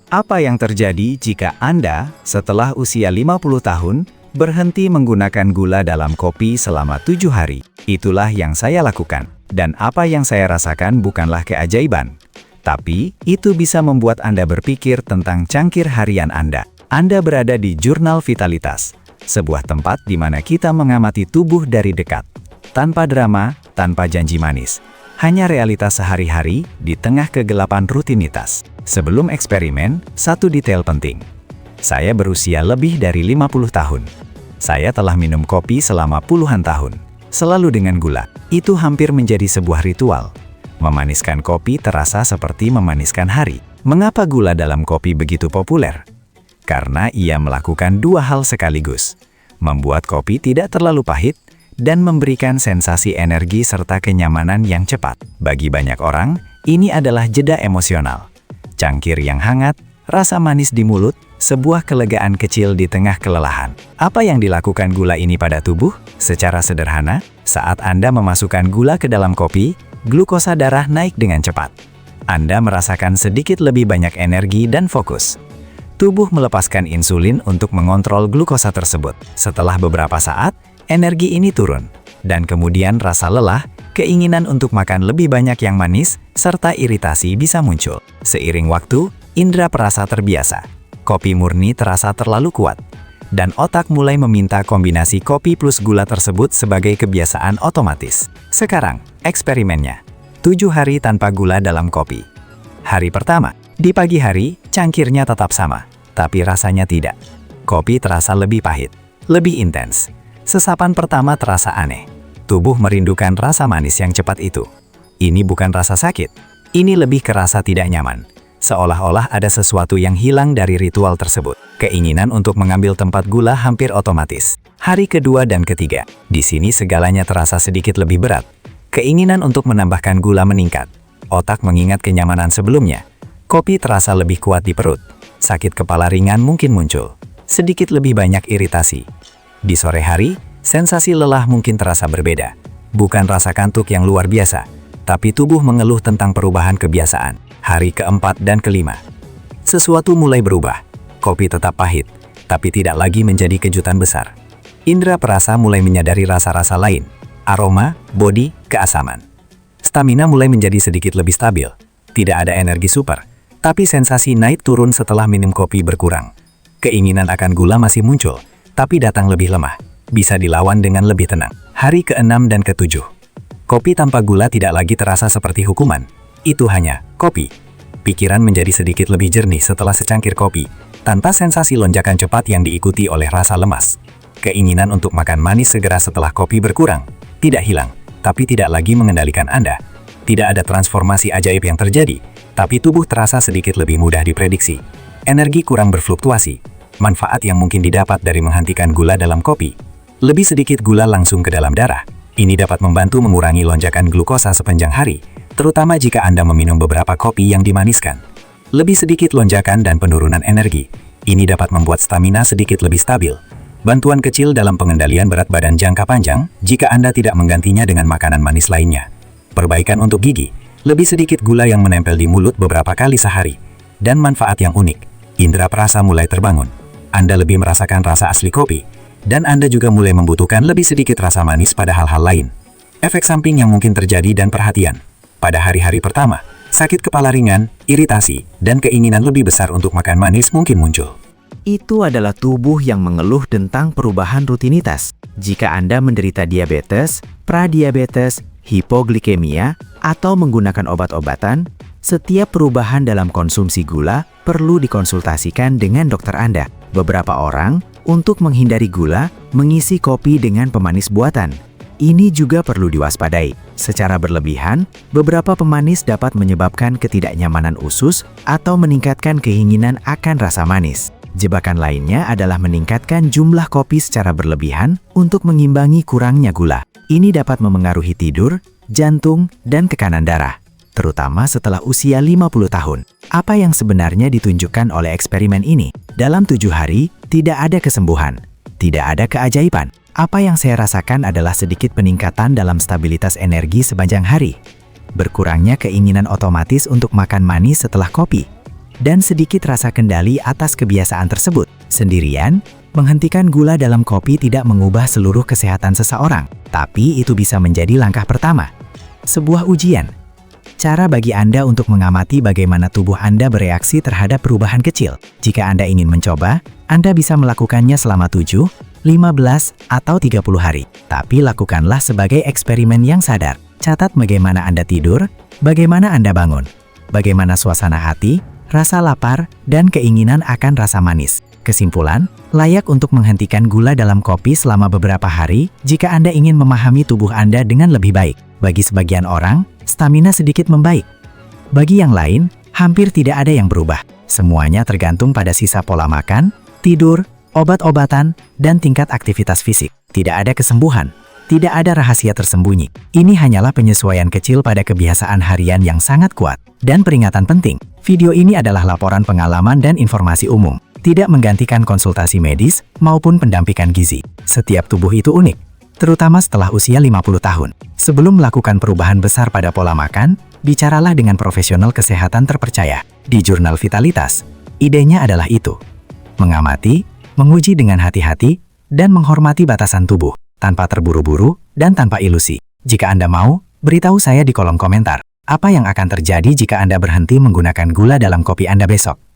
Apa yang terjadi jika Anda, setelah usia 50 tahun, berhenti menggunakan gula dalam kopi selama 7 hari? Itulah yang saya lakukan. Dan apa yang saya rasakan bukanlah keajaiban. Tapi, itu bisa membuat Anda berpikir tentang cangkir harian Anda. Anda berada di Jurnal Vitalitas, sebuah tempat di mana kita mengamati tubuh dari dekat. Tanpa drama, tanpa janji manis. Hanya realitas sehari-hari di tengah kegelapan rutinitas. Sebelum eksperimen, satu detail penting. Saya berusia lebih dari 50 tahun. Saya telah minum kopi selama puluhan tahun. Selalu dengan gula. Itu hampir menjadi sebuah ritual. Memaniskan kopi terasa seperti memaniskan hari. Mengapa gula dalam kopi begitu populer? Karena ia melakukan dua hal sekaligus. Membuat kopi tidak terlalu pahit, dan memberikan sensasi energi serta kenyamanan yang cepat. Bagi banyak orang, ini adalah jeda emosional. Cangkir yang hangat, rasa manis di mulut, sebuah kelegaan kecil di tengah kelelahan. Apa yang dilakukan gula ini pada tubuh? Secara sederhana, saat Anda memasukkan gula ke dalam kopi, glukosa darah naik dengan cepat. Anda merasakan sedikit lebih banyak energi dan fokus. Tubuh melepaskan insulin untuk mengontrol glukosa tersebut. Setelah beberapa saat, energi ini turun, dan kemudian rasa lelah, keinginan untuk makan lebih banyak yang manis, serta iritasi bisa muncul. Seiring waktu, indera perasa terbiasa. Kopi murni terasa terlalu kuat, dan otak mulai meminta kombinasi kopi plus gula tersebut sebagai kebiasaan otomatis. Sekarang, eksperimennya. 7 hari tanpa gula dalam kopi. Hari pertama, di pagi hari, cangkirnya tetap sama, tapi rasanya tidak. Kopi terasa lebih pahit, lebih intens. Sesapan pertama terasa aneh. Tubuh merindukan rasa manis yang cepat itu. Ini bukan rasa sakit. Ini lebih ke rasa tidak nyaman. Seolah-olah ada sesuatu yang hilang dari ritual tersebut. Keinginan untuk mengambil tempat gula hampir otomatis. Hari kedua dan ketiga. Di sini segalanya terasa sedikit lebih berat. Keinginan untuk menambahkan gula meningkat. Otak mengingat kenyamanan sebelumnya. Kopi terasa lebih kuat di perut. Sakit kepala ringan mungkin muncul. Sedikit lebih banyak iritasi. Di sore hari, sensasi lelah mungkin terasa berbeda. Bukan rasa kantuk yang luar biasa, tapi tubuh mengeluh tentang perubahan kebiasaan. Hari keempat dan kelima. Sesuatu mulai berubah. Kopi tetap pahit, tapi tidak lagi menjadi kejutan besar. Indera perasa mulai menyadari rasa-rasa lain. Aroma, bodi, keasaman. Stamina mulai menjadi sedikit lebih stabil. Tidak ada energi super, tapi sensasi naik turun setelah minum kopi berkurang. Keinginan akan gula masih muncul, tapi datang lebih lemah, bisa dilawan dengan lebih tenang. Hari ke-6 dan ke-7. Kopi tanpa gula tidak lagi terasa seperti hukuman. Itu hanya kopi. Pikiran menjadi sedikit lebih jernih setelah secangkir kopi, tanpa sensasi lonjakan cepat yang diikuti oleh rasa lemas. Keinginan untuk makan manis segera setelah kopi berkurang. Tidak hilang, tapi tidak lagi mengendalikan Anda. Tidak ada transformasi ajaib yang terjadi, tapi tubuh terasa sedikit lebih mudah diprediksi. Energi kurang berfluktuasi. Manfaat yang mungkin didapat dari menghentikan gula dalam kopi. Lebih sedikit gula langsung ke dalam darah. Ini dapat membantu mengurangi lonjakan glukosa sepanjang hari, terutama jika Anda meminum beberapa kopi yang dimaniskan. Lebih sedikit lonjakan dan penurunan energi. Ini dapat membuat stamina sedikit lebih stabil. Bantuan kecil dalam pengendalian berat badan jangka panjang jika Anda tidak menggantinya dengan makanan manis lainnya. Perbaikan untuk gigi. Lebih sedikit gula yang menempel di mulut beberapa kali sehari. Dan manfaat yang unik. Indera perasa mulai terbangun. Anda lebih merasakan rasa asli kopi, dan Anda juga mulai membutuhkan lebih sedikit rasa manis pada hal-hal lain. Efek samping yang mungkin terjadi dan perhatian. Pada hari-hari pertama, sakit kepala ringan, iritasi, dan keinginan lebih besar untuk makan manis mungkin muncul. Itu adalah tubuh yang mengeluh tentang perubahan rutinitas. Jika Anda menderita diabetes, pradiabetes, hipoglikemia, atau menggunakan obat-obatan, setiap perubahan dalam konsumsi gula perlu dikonsultasikan dengan dokter Anda. Beberapa orang, untuk menghindari gula, mengisi kopi dengan pemanis buatan. Ini juga perlu diwaspadai. Secara berlebihan, beberapa pemanis dapat menyebabkan ketidaknyamanan usus atau meningkatkan keinginan akan rasa manis. Jebakan lainnya adalah meningkatkan jumlah kopi secara berlebihan untuk mengimbangi kurangnya gula. Ini dapat memengaruhi tidur, jantung, dan tekanan darah, terutama setelah usia 50 tahun. Apa yang sebenarnya ditunjukkan oleh eksperimen ini? Dalam 7 hari, tidak ada kesembuhan, tidak ada keajaiban. Apa yang saya rasakan adalah sedikit peningkatan dalam stabilitas energi sepanjang hari. Berkurangnya keinginan otomatis untuk makan manis setelah kopi. dan sedikit rasa kendali atas kebiasaan tersebut. Sendirian, menghentikan gula dalam kopi tidak mengubah seluruh kesehatan seseorang, tapi itu bisa menjadi langkah pertama. Sebuah ujian. Cara bagi Anda untuk mengamati bagaimana tubuh Anda bereaksi terhadap perubahan kecil. Jika Anda ingin mencoba, Anda bisa melakukannya selama 7, 15, atau 30 hari. Tapi lakukanlah sebagai eksperimen yang sadar. Catat bagaimana Anda tidur, bagaimana Anda bangun, bagaimana suasana hati, rasa lapar, dan keinginan akan rasa manis. Kesimpulan, layak untuk menghentikan gula dalam kopi selama beberapa hari jika Anda ingin memahami tubuh Anda dengan lebih baik. Bagi sebagian orang, stamina sedikit membaik. Bagi yang lain, hampir tidak ada yang berubah. Semuanya tergantung pada sisa pola makan, tidur, obat-obatan, dan tingkat aktivitas fisik. Tidak ada kesembuhan. Tidak ada rahasia tersembunyi. Ini hanyalah penyesuaian kecil pada kebiasaan harian yang sangat kuat. Dan peringatan penting, video ini adalah laporan pengalaman dan informasi umum. Tidak menggantikan konsultasi medis maupun pendampingan gizi. Setiap tubuh itu unik, terutama setelah usia 50 tahun. Sebelum melakukan perubahan besar pada pola makan, bicaralah dengan profesional kesehatan terpercaya. Di Jurnal Vitalitas, idenya adalah itu. Mengamati, menguji dengan hati-hati, dan menghormati batasan tubuh, tanpa terburu-buru dan tanpa ilusi. Jika Anda mau, beritahu saya di kolom komentar. Apa yang akan terjadi jika Anda berhenti menggunakan gula dalam kopi Anda besok?